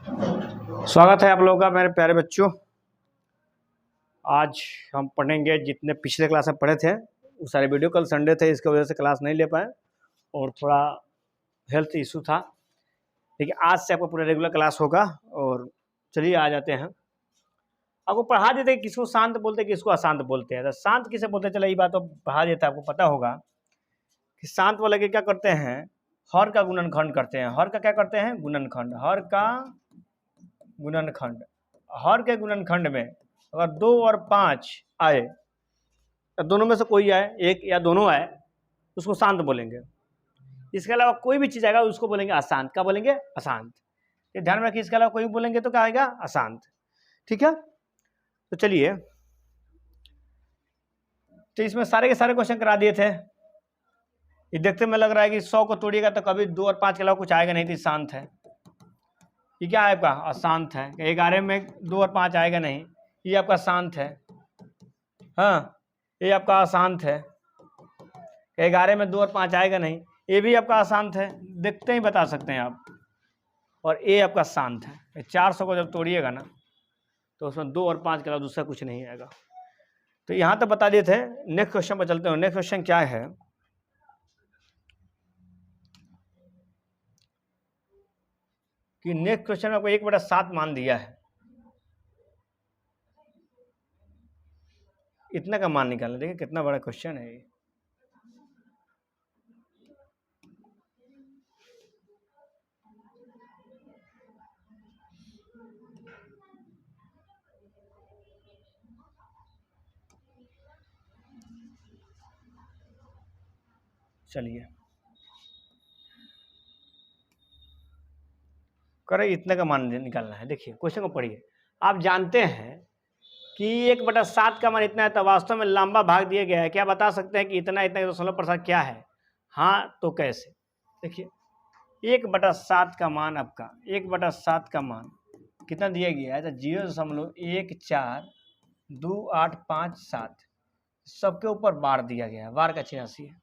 स्वागत है आप लोगों का मेरे प्यारे बच्चों। आज हम पढ़ेंगे जितने पिछले क्लास में पढ़े थे वो सारे वीडियो। कल संडे थे, इसकी वजह से क्लास नहीं ले पाए और थोड़ा हेल्थ इशू था, लेकिन आज से आपका पूरा रेगुलर क्लास होगा। और चलिए आ जाते हैं। आपको पढ़ा देते हैं किसको शांत बोलते हैं, किसको अशांत बोलते हैं। तो शांत किसे बोलते हैं, चलो ये बात तो पढ़ा देता है, आपको पता होगा कि शांत वाले के क्या करते हैं, हर का गुणनखंड करते हैं। हर का क्या करते हैं, गुणनखंड। हर का गुणनखंड। हर के गुणनखंड में अगर 2 और 5 आए, दोनों में से कोई आए, एक या दोनों आए, उसको शांत बोलेंगे। इसके अलावा कोई भी चीज आएगा उसको बोलेंगे अशांत। क्या बोलेंगे, अशांत। ये ध्यान में रखिए, इसके अलावा कोई भी बोलेंगे तो क्या आएगा, अशांत। ठीक है, तो चलिए। तो इसमें सारे के सारे क्वेश्चन करा दिए थे। ये देखते में लग रहा है कि 100 को तोड़िएगा तो कभी 2 और 5 के अलावा कुछ आएगा नहीं, तो शांत है। ये क्या है आपका, अशांत है। 11 में 2 और 5 आएगा नहीं, ये आपका शांत है। हाँ, ये आपका अशांत है। 11 में 2 और 5 आएगा नहीं, ये भी आपका अशांत है। देखते ही बता सकते हैं आप। और ये आपका शांत है। 400 को जब तोड़िएगा ना तो उसमें 2 और 5 के अलावा दूसरा कुछ नहीं आएगा। तो यहाँ तक बता दिए थे। नेक्स्ट क्वेश्चन पर चलते हैं। नेक्स्ट क्वेश्चन क्या है कि नेक्स्ट क्वेश्चन में आपको 1/7 मान दिया है। इतना का मान निकालना। देखिए कितना बड़ा क्वेश्चन है ये। चलिए करें, इतने का मान निकालना है। देखिए क्वेश्चन को पढ़िए। आप जानते हैं कि 1/7 का मान इतना है, तो वास्तव में लंबा भाग दिया गया है। क्या बता सकते हैं कि इतना इतना 0.5 क्या है? हाँ, तो कैसे? देखिए 1/7 का मान आपका 1/7 का मान कितना दिया गया है, तो 0.1428557 सबके ऊपर बार दिया गया है। बार का 86 है।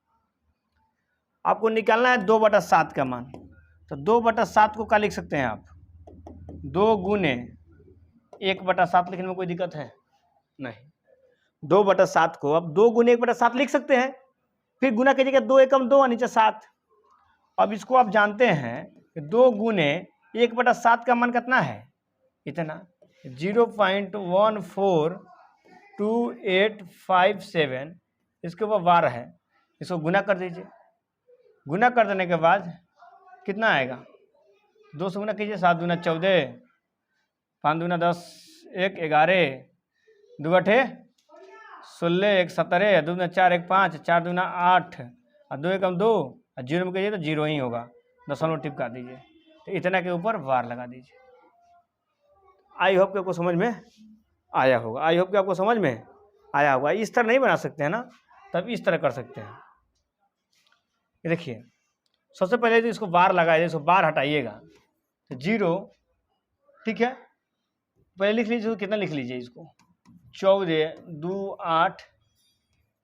आपको निकालना है 2/7 का मान। तो 2/7 को क्या लिख सकते हैं आप, 2 गुने 1/7 लिखने में कोई दिक्कत है नहीं। 2/7 को अब 2 गुने 1/7 लिख सकते हैं। फिर गुना कीजिएगा, 2 एकम 2 और नीचे 7। अब इसको आप जानते हैं कि 2 गुने 1/7 का मान कितना है, इतना 0.142857। इसके ऊपर बार है, इसको गुना कर दीजिए। गुना कर देने के बाद कितना आएगा, 2 से गुना कीजिए, 7 दूना 14, 5 दूना 10, 1 11, 2 8 16, 1 17, 2 दूना 4, 1 5, 4 दूना 8 और 2 एकम 2 और 0 में कीजिए तो 0 ही होगा। दशमलव टिपका दीजिए, तो इतना के ऊपर बार लगा दीजिए। आई होप कि आपको समझ में आया होगा। आई होप कि आपको समझ में आया होगा। इस तरह नहीं बना सकते हैं ना, तब इस तरह कर सकते हैं। ये देखिए, सबसे पहले तो इसको बार लगाइए, इसको बार हटाइएगा तो 0। ठीक है, पहले लिख लीजिए, कितना लिख लीजिए इसको, 14 2 8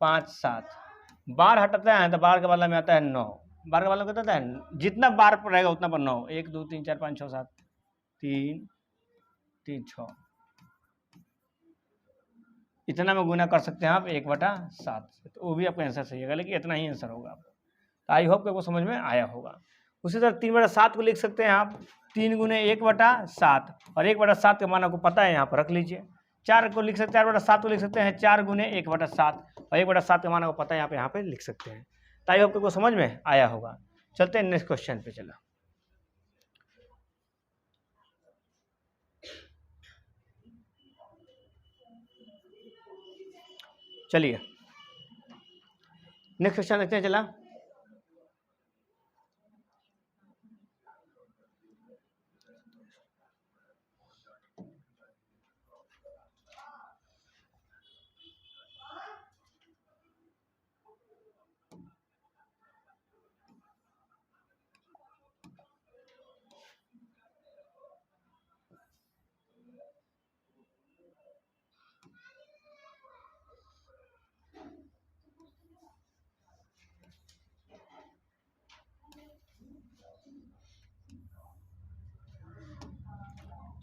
5 7। बार हटाता है तो बार के बदला में आता है 9। बार का बदला में आता है, जितना बार पर रहेगा उतना पर 9। 1 2 3 4 5 6 7, 3 3 6, इतना में गुना कर सकते हैं आप 1/7। तो वो भी आपका आंसर सही होगा, लेकिन इतना ही आंसर होगा आपका। तो आई होप कि आपको समझ में आया होगा। उसी तरह 3/7 को लिख सकते हैं आप 3 गुने 1/7, और 1/7 का मान आपको पता है, यहाँ पर रख लीजिए। 4 को लिख सकते हैं, 4/7 को लिख सकते हैं 4 गुने 1/7, और 1/7 का मान आपको पता है, यहाँ पे लिख सकते हैं। तो आई होप कि आपको समझ में आया होगा। चलते हैं नेक्स्ट क्वेश्चन पे। चला, चलिए नेक्स्ट क्वेश्चन देखते हैं। चला,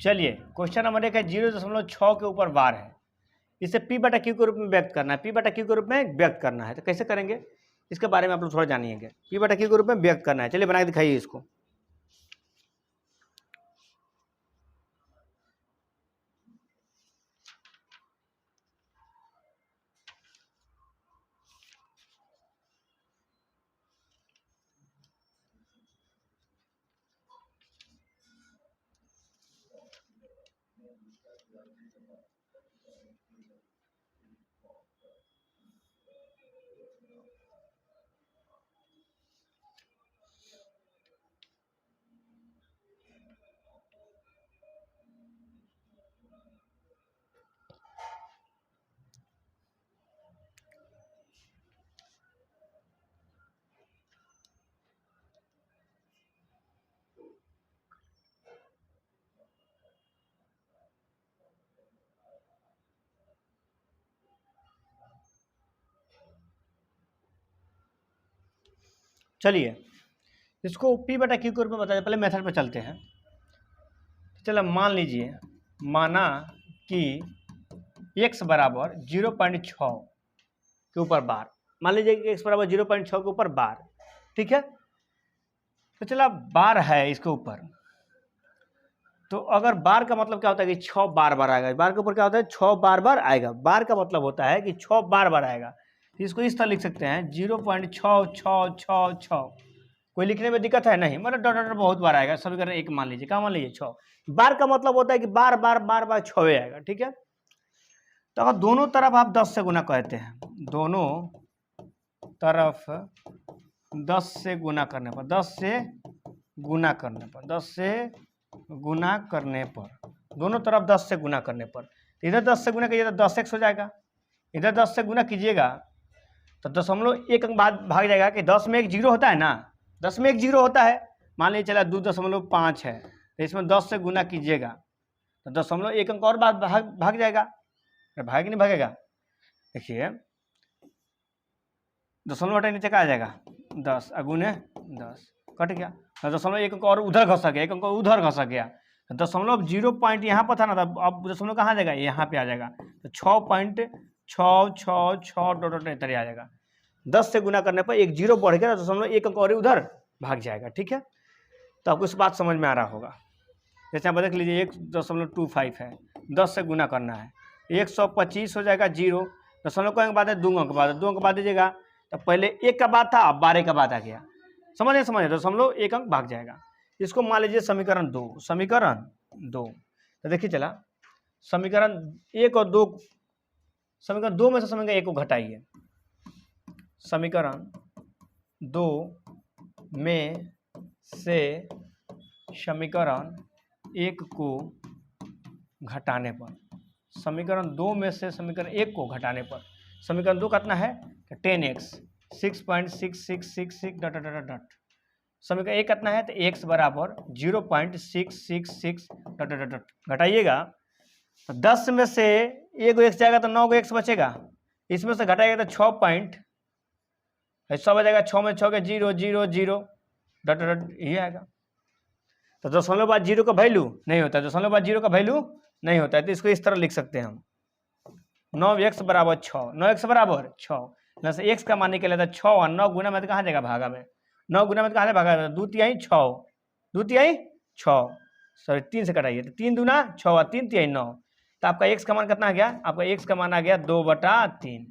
चलिए क्वेश्चन नंबर 1 है 0.6 के ऊपर बार है, इसे पी बटा क्यू के रूप में व्यक्त करना है, पी बटा क्यू के रूप में व्यक्त करना है। तो कैसे करेंगे इसके बारे में आप लोग थोड़ा जानिएगा। पी बटा क्यू के रूप में व्यक्त करना है, चलिए बना के दिखाइए इसको। चलिए इसको पी बटा क्यू के रूप में बताइए, पहले मेथड पे चलते हैं। चलो मान लीजिए, माना कि x बराबर 0.6 के ऊपर बार, मान लीजिए कि x बराबर 0.6 के ऊपर बार, ठीक है। तो चला बार है इसके ऊपर, तो अगर बार का मतलब क्या होता है कि 6 बार बार आएगा, बार के ऊपर क्या होता है 6 बार बार आएगा, बार का मतलब होता है कि 6 बार बार आएगा। इसको इस तरह लिख सकते हैं 0.66666। कोई लिखने में दिक्कत है नहीं, मतलब डॉट डॉट बहुत बार आएगा, समीकरण 1 मान लीजिए, क्या मान लीजिए 6। बार का मतलब होता है कि बार बार बार बार 6 आएगा, ठीक है। तो अगर दोनों तरफ आप 10 से गुना कहते हैं, दोनों तरफ 10 से गुना करने पर, 10 से गुना करने पर, 10 से गुना करने पर, दोनों तरफ 10 से गुना करने पर, इधर 10 से गुना कीजिएगा तो 10x हो जाएगा, इधर 10 से गुना कीजिएगा तो 0.1 अंक बाद भाग जाएगा कि 10 में एक जीरो होता है ना, 10 में एक जीरो होता है, मान लीजिए चला 2.5 है, तो इसमें 10 से गुना कीजिएगा तो 0.1 अंक और बाद भाग जाएगा, भाग नहीं भागेगा। देखिए 0.8 नीचे का आ जाएगा 10 अगुने 10 कट गया, 0.1 अंक और उधर घसा गया, 1 अंक उधर घसा गया, 0.0 पॉइंट यहाँ पर था ना, तो अब दशमलव कहाँ जाएगा, यहाँ पे आ जाएगा, तो 6.666 डॉट डॉट इधर आ जाएगा। 10 से गुना करने पर एक जीरो बढ़ गया, 0.1 अंक और उधर भाग जाएगा, ठीक है। तो आपको इस बात समझ में आ रहा होगा। जैसे आप देख लीजिए 1.25 है, 10 से गुना करना है, 125 हो जाएगा जीरो, दशमलव का अंक बाद है 2 अंक बाद, 2 अंक बाद दीजिएगा, तो पहले 1 का बाद था, अब 12 का बाद आ गया, समझिए 0.1 अंक भाग जाएगा। इसको मान लीजिए समीकरण 2, समीकरण 2। तो देखिए चला समीकरण 1 और 2, समीकरण 2 में से समीकरण 1 को घटाइए, समीकरण 2 में से समीकरण 1 को घटाने पर, समीकरण 2 में से समीकरण 1 को घटाने पर, समीकरण 2 कितना है 10x 6.6666 डॉट डॉट डॉट, समीकरण 1 कितना है तो x बराबर 0.666 डॉट डॉट डॉट, घटाइएगा तो 10 में से 1 को x जाएगा तो 9 को x बचेगा, इसमें से घटाइएगा तो 6 पॉइंट, ऐसा बचेगा 6 में 6 के 0 0 0 डॉट डॉट ये आएगा। तो दशमलव बाद जीरो का वैल्यू नहीं होता है, दशमलव बाद जीरो का वैल्यू नहीं होता है, तो इसको इस तरह लिख सकते हैं हम 9x बराबर 6, 9x बराबर 6, से x का मान निकले था 6 और 9 गुना में तो कहाँ जाएगा भागा में, 9 गुना में तो कहाँ भागा, 2 तिहाई 6, 2 तिहाई 6, सॉरी 3 से कटाइए तो 3 दूना 6 और 3 तिहाई 9, तो आपका x का मान कितना आ गया, आपका x का मान आ गया 2/3।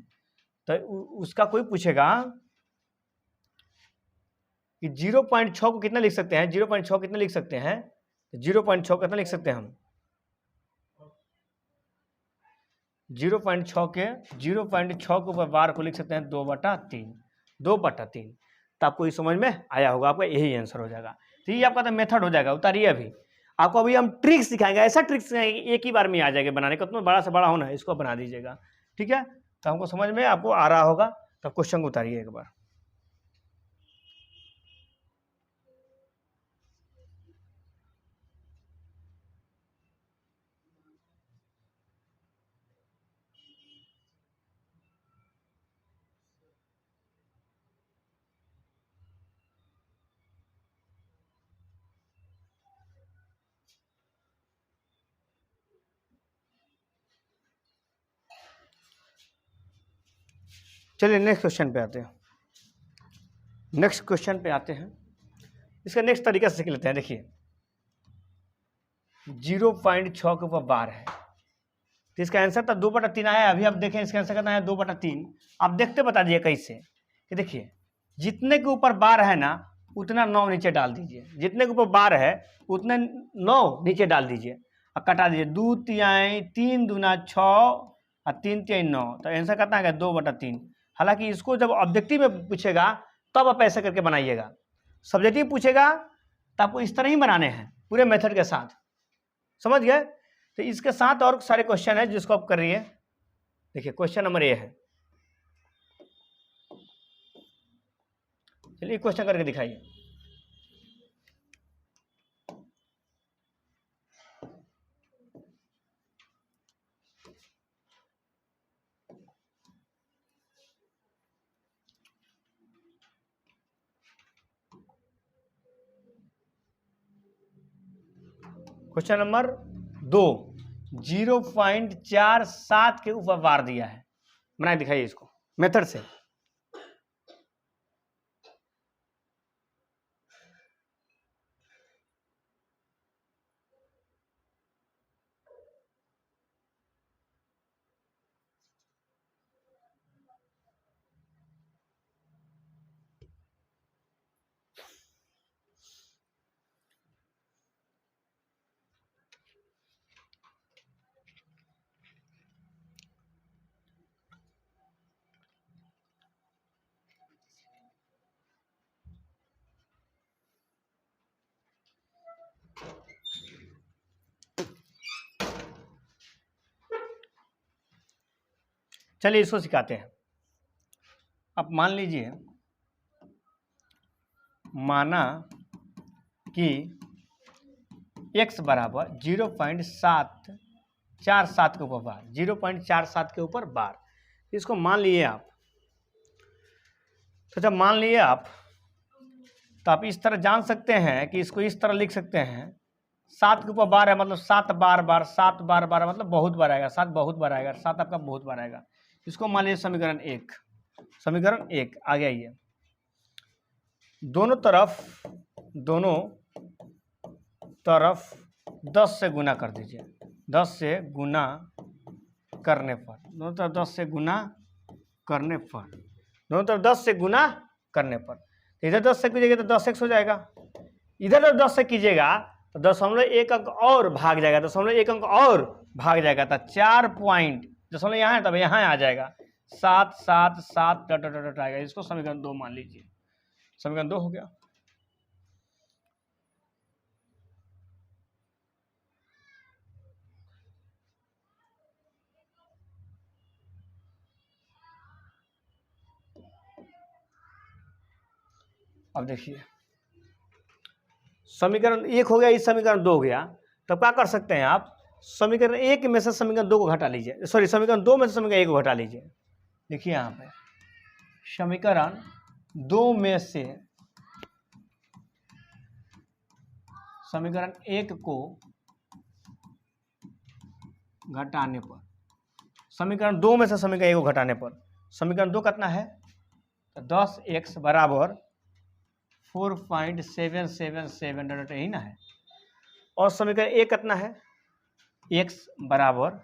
तो उसका कोई पूछेगा कि 0.6 को कितना लिख सकते हैं, 0.6 कितना लिख सकते हैं, 0.6 कितना लिख सकते हैं हम, 0.6 के 0.6 के ऊपर बार को लिख सकते हैं 2/3, 2/3। तो आपको ये समझ में आया होगा, आपका यही आंसर हो जाएगा। तो ये आपका तो मेथड हो जाएगा, उतारिए अभी आपको अभी हम ट्रिक्स सिखाएंगे, ऐसा ट्रिक्स सिखाएंगे एक ही बार में आ जाएगा बनाने का, तो बड़ा से बड़ा होना है इसको बना दीजिएगा, ठीक है। तो हमको समझ में आपको आ रहा होगा, तो क्वेश्चन को उतारिए एक बार। चलिए नेक्स्ट क्वेश्चन पे आते हैं। नेक्स्ट क्वेश्चन पे आते हैं, इसका नेक्स्ट तरीका से सीख लेते हैं। देखिए 0.6 के ऊपर बार है, तो इसका आंसर था 2/3 आया। अभी आप देखें इसका आंसर कितना है 2/3। आप देखते बता दीजिए कैसे कि देखिए जितने के ऊपर बार है ना उतना 9 नीचे डाल दीजिए, जितने के ऊपर बार है उतने 9 नीचे डाल दीजिए और कटा दीजिए। 2 तिहाई 3 दूना 6 और 3 तिहाई 9, तो आंसर कितना है 2/3। हालांकि इसको जब ऑब्जेक्टिव में पूछेगा तब आप ऐसा करके बनाइएगा, सब्जेक्टिव पूछेगा तो आपको इस तरह ही बनाने हैं पूरे मेथड के साथ, समझ गए। तो इसके साथ और सारे क्वेश्चन है जिसको आप कर रही है। देखिए क्वेश्चन नंबर ए है, चलिए क्वेश्चन करके दिखाइए। क्वेश्चन नंबर 2, 0.47 के ऊपर बार दिया है, बना दिखाइए इसको मेथड से। चलिए इसको सिखाते हैं। अब मान लीजिए, माना कि x बराबर 0.747 के ऊपर बार, 0.47 के ऊपर बार, इसको मान लिए आप। तो जब मान लिए आप तो आप इस तरह जान सकते हैं कि इसको इस तरह लिख सकते हैं, 7 के ऊपर बार है मतलब 7 बार बार, 7 बार बार मतलब बहुत बार आएगा, 7 बहुत बार आएगा, 7 आपका बहुत बार आएगा। इसको मान लीजिए समीकरण 1। समीकरण 1 आगे आइए, दोनों तरफ 10 से गुना कर दीजिए। 10 से गुना करने पर, दोनों तरफ 10 से गुना करने पर, दोनों तरफ 10 से गुना करने पर, इधर 10 से कीजिएगा तो 10x हो जाएगा, इधर जब 10 से कीजिएगा तो 0.1 अंक और भाग जाएगा, 0.1 अंक और भाग जाएगा, तो 4 पॉइंट दशमलव यहाँ है तब यहाँ आ जाएगा, 7 7 7 डॉट डॉट डॉट आएगा। इसको समीकरण 2 मान लीजिए, समीकरण 2 हो गया। अब देखिए समीकरण 1 हो गया, इस समीकरण 2 हो गया, तब क्या कर सकते हैं आप, समीकरण 1 में से समीकरण 2 को घटा लीजिए, सॉरी समीकरण 2 में से समीकरण 1 को घटा लीजिए। देखिए यहाँ पे समीकरण 2 में से समीकरण 1 को घटाने पर, समीकरण 2 में से समीकरण 1 को घटाने पर समीकरण 2 कितना है, तो 10x बराबर 4.777 यही ना है, और समीकरण 1 कितना है, x बराबर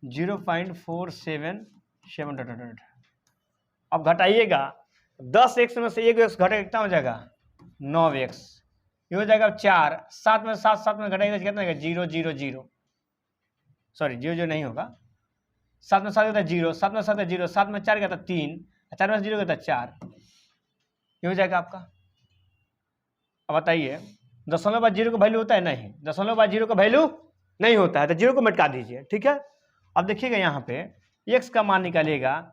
0.477। अब घटाइएगा, 10x में से 1x घटेगा कितना हो जाएगा 9x, ये हो जाएगा 4, 7 में 7 7 में घटाएगा कितना होगा 0 0 0, सॉरी 0 0 नहीं होगा, 7 में 7 होता है 0, 7 में 7 है 0, 7 में 4 कहता 3, 4 में 0 कहता 4, ये हो जाएगा आपका। अब बताइए दशमलव बाद 0 का वैल्यू होता है, नहीं, दशमलव बाद 0 का वैल्यू नहीं होता है, तो 0 को मिटा दीजिए, ठीक है। अब देखिएगा यहाँ पे x का मान निकालिएगा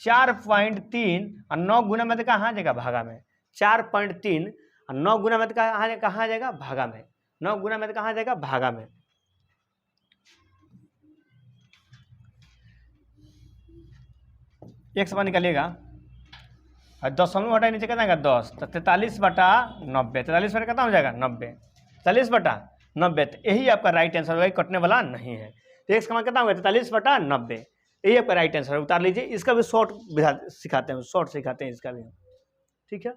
4.3 और 9 गुना में तो कहाँ आ जाएगा भागा में, 4.3 और 9 गुना में तो कहाँ आ जाएगा भागा में, 9 गुना में तो कहाँ आ जाएगा भागा में। x मान निकालिएगा, दशमलव हटाए नीचे कितना आएगा 10, तो 43/90, 43 कितना हो जाएगा 90, 43/90, तो यही आपका राइट आंसर होगा, कटने वाला नहीं है। तो x का मान कितना होगा 43/90, ये आपका राइट आंसर उतार लीजिए। इसका भी शॉर्ट सिखाते हैं, शॉर्ट सिखाते हैं इसका भी, ठीक है।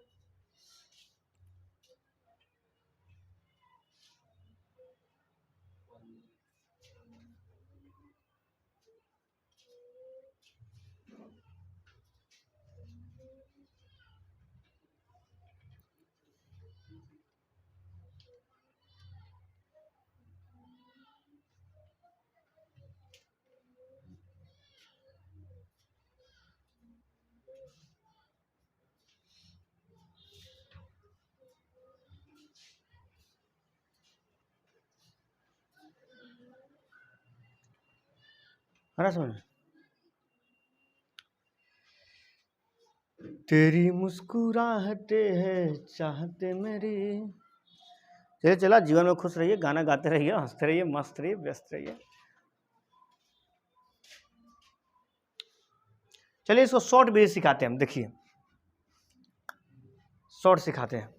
समझ, तेरी मुस्कुराहटे है चाहते मेरी। चलिए चला, जीवन में खुश रहिए, गाना गाते रहिए, हंसते रहिए, मस्त रहिए, व्यस्त रहिए। चलिए इसको शॉर्ट भी सिखाते हैं हम, देखिए शॉर्ट सिखाते हैं।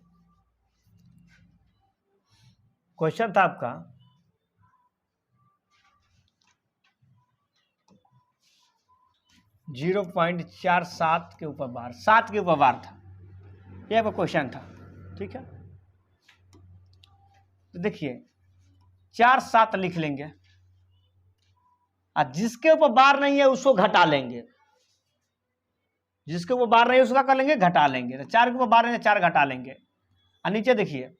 क्वेश्चन था आपका 0.47 के ऊपर बार, 7 के ऊपर बार था, यह आपका क्वेश्चन था, ठीक है। तो देखिए 4 7 लिख लेंगे, और जिसके ऊपर बार नहीं है उसको घटा लेंगे, जिसके ऊपर बार नहीं है उसका कर लेंगे घटा लेंगे। तो 4 के ऊपर बार नहीं है 4 घटा लेंगे, और नीचे देखिए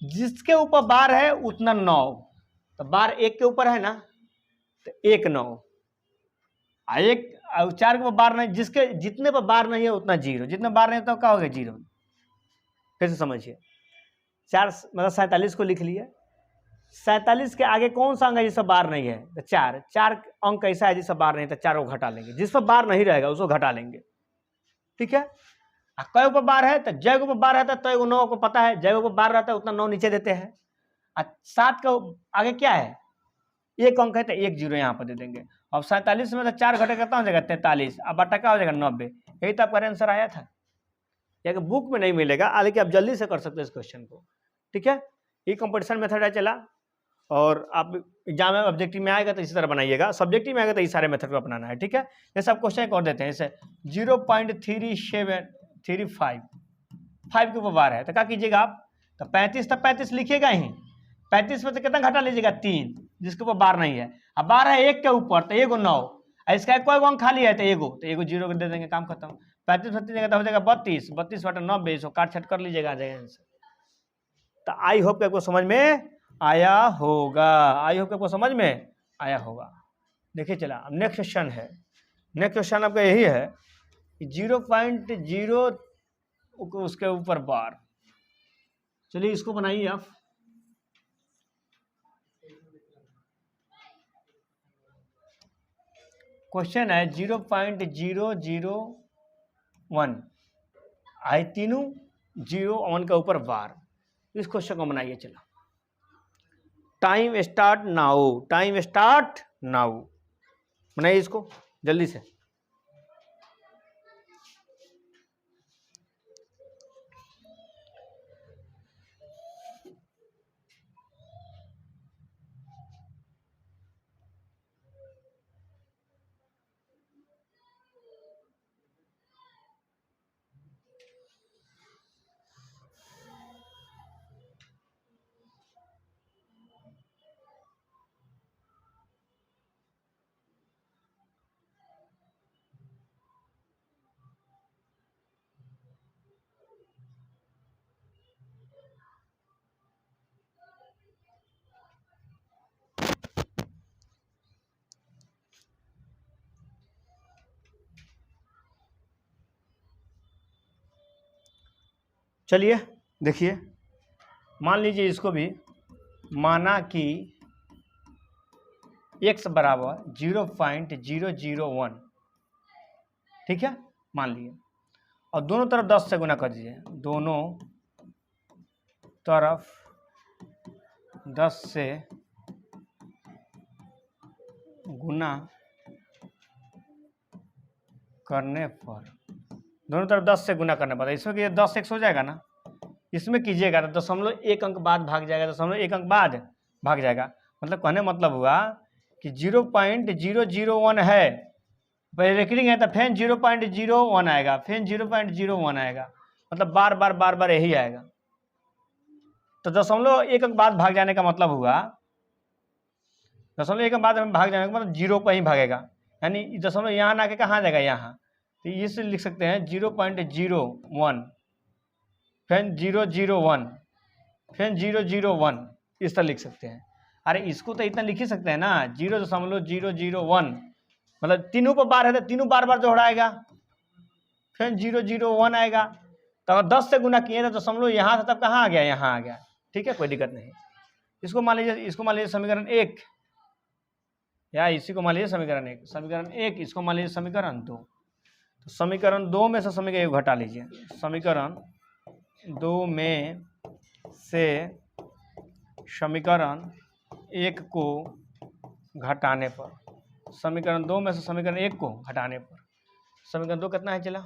जिसके ऊपर बार है उतना 9, तो बार 1 के ऊपर है ना, तो 1 9, एक 4 के ऊपर बार नहीं, जिसके जितने पर बार नहीं है उतना 0, जितने बार नहीं है तो क्या हो गया 0। फिर से समझिए, 4 मतलब 47 को लिख लिए, 47 के आगे कौन सा अंक है जिसका बार नहीं है, तो 4 अंक ऐसा है जिसका बार नहीं है, तो 4 को घटा लेंगे, जिस पर बार नहीं रहेगा उसको घटा लेंगे, ठीक है। कई ऊपर बार है, तो जय के ऊपर बार रहता है तो 9 को पता है, जय के ऊपर बार रहता है उतना 9 नीचे देते हैं, और 7 का आगे क्या है, 1 अंक है तो 1 0 यहाँ पर दे देंगे। अब 47 में तो 4 घटे कितना हो जाएगा 43, अब बटा क्या हो जाएगा 90। यही तो आपका आंसर आया था, या कि बुक में नहीं मिलेगा, लेकिन आप जल्दी से कर सकते हैं इस क्वेश्चन को, ठीक है। ये कंपटीशन मेथड है चला, और आप एग्जाम में ऑब्जेक्टिव में आएगा तो इसी तरह बनाइएगा, सब्जेक्टिव में आएगा तो इस सारे मेथड को अपनाना है, ठीक है। जैसे आप क्वेश्चन और देते हैं, जैसे 0.3735 5 के ऊपर बार है, तो क्या कीजिएगा आप, तो 35 तक 35 लिखिएगा ही, 35 में से कितना घटा लीजिएगा 3, जिसके ऊपर बार नहीं है, अब बार है 1 के ऊपर तो 1 9, इसका कोई अंक खाली है तो 1 0 दे देंगे, काम खत्म। 35 में 3 जगह हो जाएगा 32, 32 बटा 90, इसको काट छट कर लीजिएगा, आ जाएगा आंसर। तो आई होप कि आपको समझ में आया होगा, आई होप कि आपको समझ में आया होगा। देखिए चला, अब नेक्स्ट क्वेश्चन है, नेक्स्ट क्वेश्चन आपका यही है कि 0.0 उसके ऊपर बार। चलिए इसको बनाइए आप, क्वेश्चन है 0.001, आई तीनों 0 1 के ऊपर बार, इस क्वेश्चन को बनाइए। चला, time start now, time start now, बनाइए इसको जल्दी से। चलिए देखिए, मान लीजिए इसको भी माना कि x बराबर 0.001, ठीक है, मान लिए, और दोनों तरफ 10 से गुना कर दीजिए, दोनों तरफ 10 से गुना करने पर, दोनों तरफ 10 से गुना करने पर, इसमें कि 10 x हो जाएगा ना, इसमें कीजिएगा तो 0.1 अंक बाद भाग जाएगा, 0.1 अंक बाद भाग जाएगा। मतलब कहने मतलब हुआ कि 0.001 है, पहले रेकरिंग है तो फिर 0.01 आएगा, फिर 0.01 आएगा, मतलब बार बार यही आएगा। तो 0.1 अंक बाद भाग जाने का मतलब हुआ, 0.1 अंक बाद भाग जाने का मतलब 0 पर ही भागेगा, यानी 0 यहाँ ना के कहाँ जाएगा, यहाँ। तो इसे लिख सकते हैं 0.01, फिर 001, फिर 001, इस तरह लिख सकते हैं। अरे इसको तो इतना लिख ही सकते हैं ना, 0.001, मतलब तीनों पर बार है तो तीनों बार दोहराएगा, फिर 001 आएगा। तो अगर 10 से गुना किए तो दशमलव यहाँ से तब कहाँ आ गया, यहाँ आ गया, ठीक है, कोई दिक्कत नहीं। इसको मान लीजिए समीकरण 1, या इसी को मान लीजिए समीकरण 1, इसको मान लीजिए समीकरण 2। तो समीकरण 2 में से समीकरण 1 घटा लीजिए, समीकरण 2 में से समीकरण 1 को घटाने पर, समीकरण 2 में से समीकरण 1 को घटाने पर समीकरण 2 कितना है, चला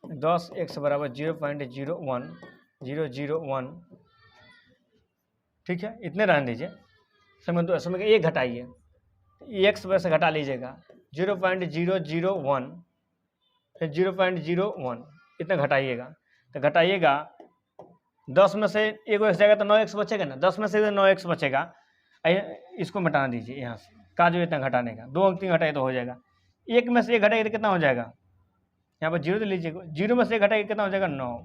10x बराबर 0.01001, ठीक है, इतने रहने दीजिए। समीकरण 1 घटाइए, x वैसे घटा लीजिएगा 0.001, फिर 0.01, इतना घटाइएगा। तो घटाइएगा 10 में से 1 x जाएगा तो 9x बचेगा ना, 10 में से 9x बचेगा, इसको मिटाना दीजिए यहाँ से, का जो इतना घटाने का 2 अंक 3 घटाइए तो हो जाएगा। 1 में से 1 घटाइए तो कितना हो जाएगा, यहाँ पर 0 तो लीजिए, 0 में से 1 घटाइए कितना हो जाएगा 9,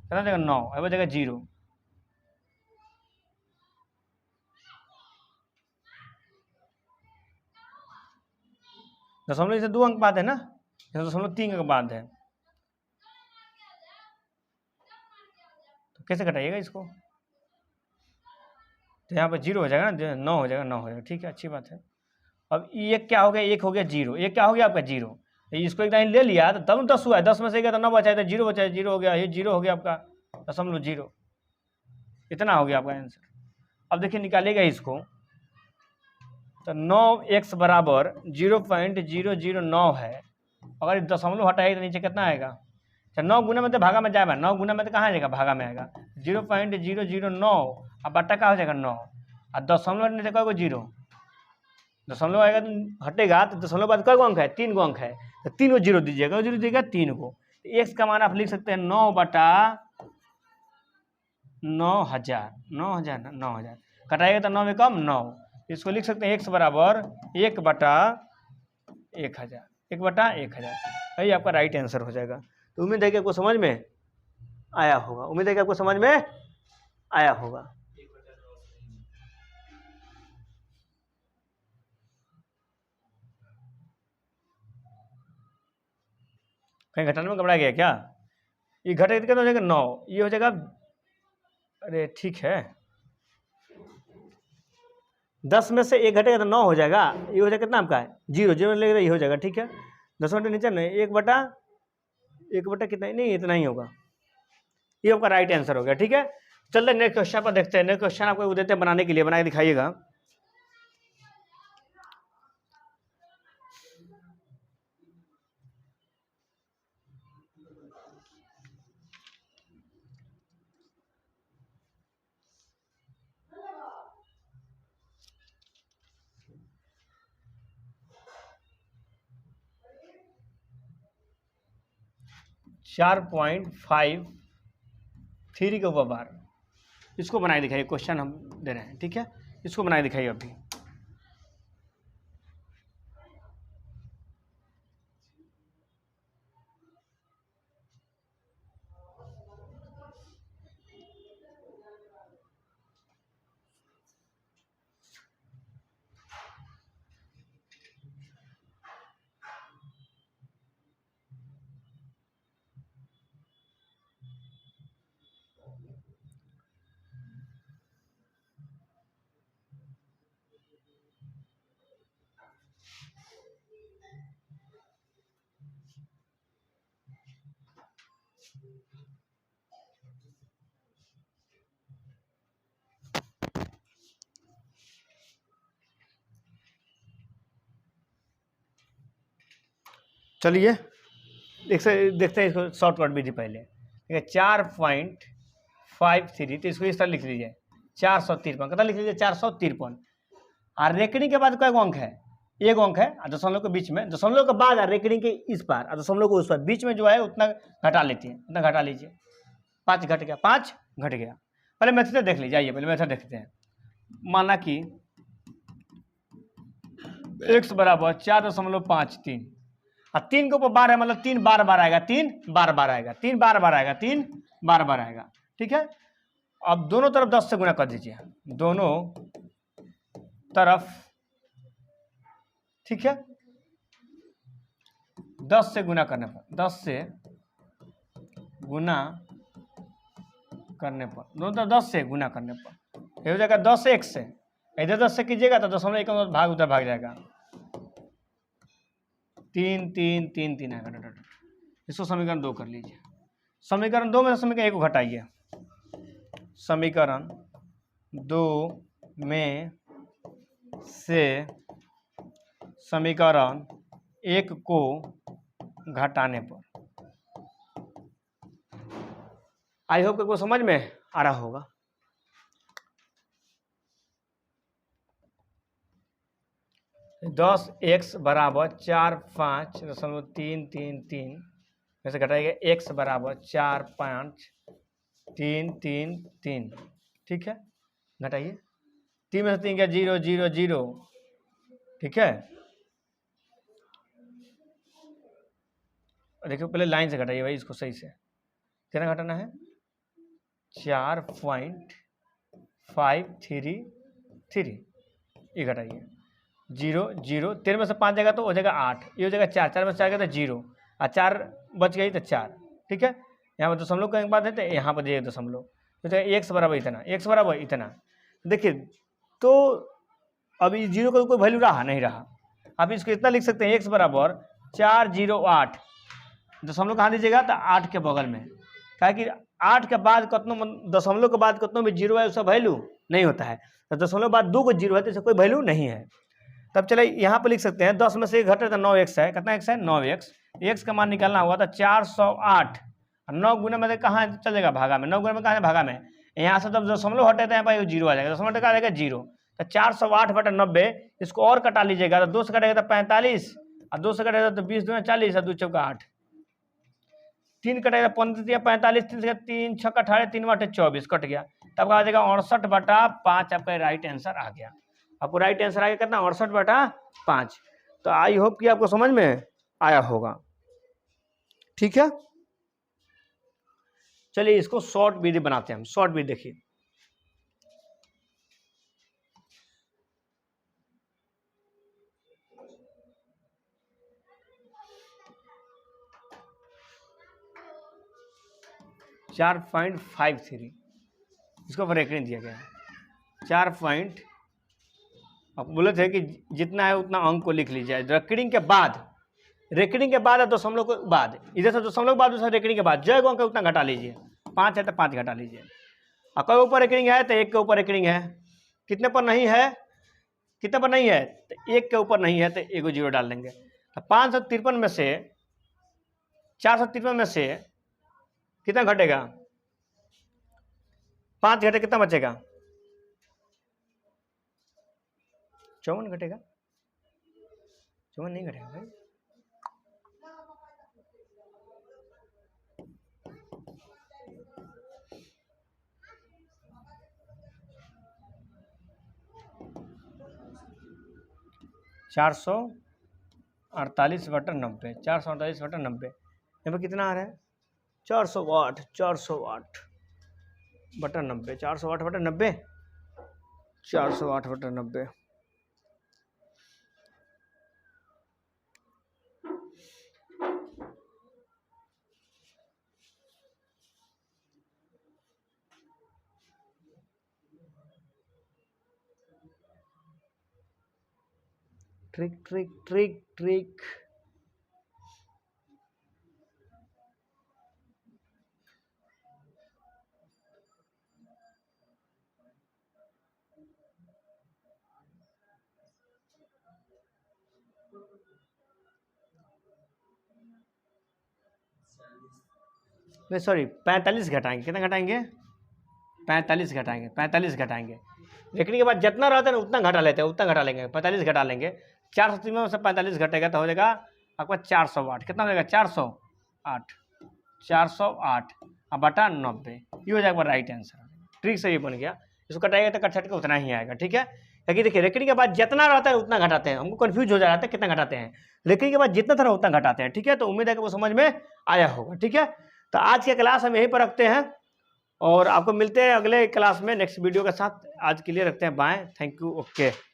कितना हो जाएगा 9, अब हो जाएगा 0। दशमलव से 2 अंक बाद है ना, 0.3 अंक बाद है, तो कैसे घटाइएगा इसको, तो यहाँ पर 0 हो जाएगा ना, 9 हो जाएगा, 9 हो जाएगा, ठीक है, अच्छी बात है। अब ये क्या हो गया, 1 हो गया 0, ये क्या हो गया आपका 0, इसको एक लाइन ले लिया तो तब 10 हुआ है, 10 में से गया तो 9 बचा तो 0 बचा, 0 हो गया, ये 0 हो गया आपका 0.0, इतना हो गया आपका आंसर। अब देखिए निकालेगा इसको, तो 9x बराबर 0.009 है, अगर दशमलव हटाएगा तो नीचे कितना आएगा, अच्छा 9 गुना में तो भागा में जाएगा, 9 गुना में तो कहाँ जाएगा, भागा में आएगा, 0.009, अब बट्टा का हो जाएगा 9, और दशमलव नीचे कौन 0, दशमलव आएगा तो हटेगा, तो दशमलव बाद कौन अंक है, 3 अंक है, तो 3 को 0 दीजिएगा, 0 दीजिएगा 3 को, x का मान आप लिख सकते हैं 9/9000, कटाएगा तो 9 में कम 9, इसको लिख सकते हैं x बराबर 1/1000, 1/1000, यही आपका राइट आंसर हो जाएगा। तो उम्मीद है कि आपको समझ में आया होगा, उम्मीद है कि आपको समझ में आया होगा। कहीं घटाने में घबरा गया क्या, ये घटेगा कितना हो जाएगा 9, ये हो जाएगा, अरे ठीक है 10 में से 1 घटेगा तो 9 हो जाएगा, ये हो जाएगा कितना आपका है 0, 0 लेगा ये हो जाएगा, ठीक है, 10 मिनट नीचे नहीं, 1/1 कितना, नहीं इतना ही होगा, ये आपका राइट आंसर हो गया, ठीक है। चलिए नेक्स्ट क्वेश्चन पर देखते हैं, नेक्स्ट क्वेश्चन आपको देते हैं बनाने के लिए, बना के दिखाइएगा। चार 4.53 के ऊपर बार, इसको बनाए दिखाइए, क्वेश्चन हम दे रहे हैं, ठीक है, इसको बनाए दिखाइए अभी। चलिए देखते हैं इसको शॉर्टकट विधि पहले, ठीक है। 4.53 53, तो इसको इस तरह लिख लीजिए 453, कितना लिख लीजिए 453। और रेकड़िंग के बाद कोई अंक है, एक अंक है दशमलव के बीच में, दशमलव के बाद रेकड़िंग के इस पार और दशमलव को उस पार, बीच में जो है उतना घटा लेती है, उतना घटा लीजिए। 5 घट गया, 5 घट गया। पहले मेथड देख लीजिए, आइए पहले मेथड देखते हैं। माना कि x बराबर 4.53 और 3 के ऊपर बार है, मतलब 3 बार बार आएगा, 3 बार बार आएगा, 3 बार बार आएगा, 3 बार बार आएगा। ठीक है, अब दोनों तरफ 10 से गुना कर दीजिए, दोनों तरफ। ठीक है, 10 से गुना करने पर, 10 से गुना करने पर, दोनों तरफ 10 से गुना करने पर ये हो जाएगा 10 1 से, इधर 10 से कीजिएगा तो दशमलव एक भाग उधर भाग जाएगा, 3 3 3 3 आएगा। इसको समीकरण 2 कर लीजिए। समीकरण 2 में समीकरण 1 को घटाइए, समीकरण 2 में से समीकरण 1 को घटाने पर, आई होप को समझ में आ रहा होगा। दस एक्स बराबर 4.5.333 में से घटाइएगा एक्स बराबर 4.5.333। ठीक है, घटाइए, 3 में से 3 क्या 0 0 0। ठीक है, देखिए पहले लाइन से घटाइए भाई इसको सही से, कितना घटाना है 4.533, ये घटाइए 0 0, 13 में से 5 जाएगा तो हो जाएगा 8, ये हो जाएगा 4, 4 में से 4 गया तो 0 और 4 बच गई तो 4। ठीक है, यहाँ पर दशमलव का एक बात है तो यहाँ पर दिए दशमलव, तो एक्स बराबर इतना, एक्स बराबर इतना। देखिए तो अभी 0 का कोई वैल्यू रहा नहीं रहा, आप इसको इतना लिख सकते हैं एक्स बराबर 408, दशमलव कहाँ दीजिएगा तो 8 के बगल में, क्या कि 8 के बाद कतनों दशमलव के बाद कतनों भी 0 है उसका वैल्यू नहीं होता है, तो दशमलव बाद 2 को 0 है तो इसका कोई वैल्यू नहीं है। तब चले यहाँ पर लिख सकते हैं 10 में से घटे तो 9x है, कितना x है 9x, x का मान निकालना हुआ था 408, 9 गुना में कहाँ चलेगा भागा में, 9 गुना में कहाँ है भागा में, यहाँ से जब दशमलव हटे तो यहाँ पर 0 आ जाएगा, दशमलव आ जाएगा 0, तो 408/90 इसको और कटा लीजिएगा तो 2 से कटेगा तो 45 और 2 से कटेगा तो 20 दूना 40 और 2 चौका 8, 3 कटेगा 15 45, 3 से 3 6 18, 3 8 24 कट गया, तब आ जाएगा 68/5, आपका राइट आंसर आ गया। आपको राइट आंसर आ गया कितना 68/5। तो आई होप कि आपको समझ में आया होगा। ठीक है, चलिए इसको शॉर्ट विधि बनाते हैं हम, शॉर्ट विधि देखिए। चार 4.53 इसको रेकरिंग दिया गया है 4. अब बोले थे कि जितना है उतना अंक को लिख लीजिए, रेकरिंग के बाद, रेकरिंग के बाद दशमलव के बाद, इधर से दशमलव के बाद दूसरा रेकरिंग के बाद जो अंक है उतना घटा लीजिए, 5 है तो 5 घटा लीजिए, और कोई ऊपर रेकरिंग है तो 1 के ऊपर रेकरिंग है, कितने पर नहीं है, कितने पर नहीं है तो 1 के ऊपर नहीं है तो 1 0 डाल देंगे, तो 553 में से 453 में से कितना घटेगा, 5 घटे कितना बचेगा 54 घटेगा, 54 नहीं घटेगा भाई, चार 448/90, 448/90 यहाँ पर कितना आ रहा है 408, 408/90, 408/90, 408/90। ट्रिक ट्रिक ट्रिक ट्रिक, नहीं सॉरी 45 घटाएंगे, कितना घटाएंगे 45 घटाएंगे, 45 घटाएंगे, रेकड़ी के बाद जितना रहता है ना उतना घटा लेते हैं, उतना घटा लेंगे, 45 घटा लेंगे, 400 में से 45 घटेगा तो हो जाएगा आपका 408। कितना हो जाएगा? 408, 408 अब बटा 90, ये हो जाएगा राइट आंसर। ट्रिक से ये बन गया। इसको कटाएगा तो कट का उतना ही आएगा, ठीक है। क्योंकि देखिए रेकड़ी के बाद जितना रहता है उतना घटाते हैं, हमको कंफ्यूज हो जा रहा था कितना घटाते हैं, रेकड़ी के बाद जितना था उतना घटाते हैं, ठीक है। तो उम्मीद है कि वो समझ में आया होगा, ठीक है। तो आज के क्लास हम यहीं पर रखते हैं और आपको मिलते हैं अगले क्लास में नेक्स्ट वीडियो के साथ। आज के लिए रखते हैं बाय, थैंक यू, ओके।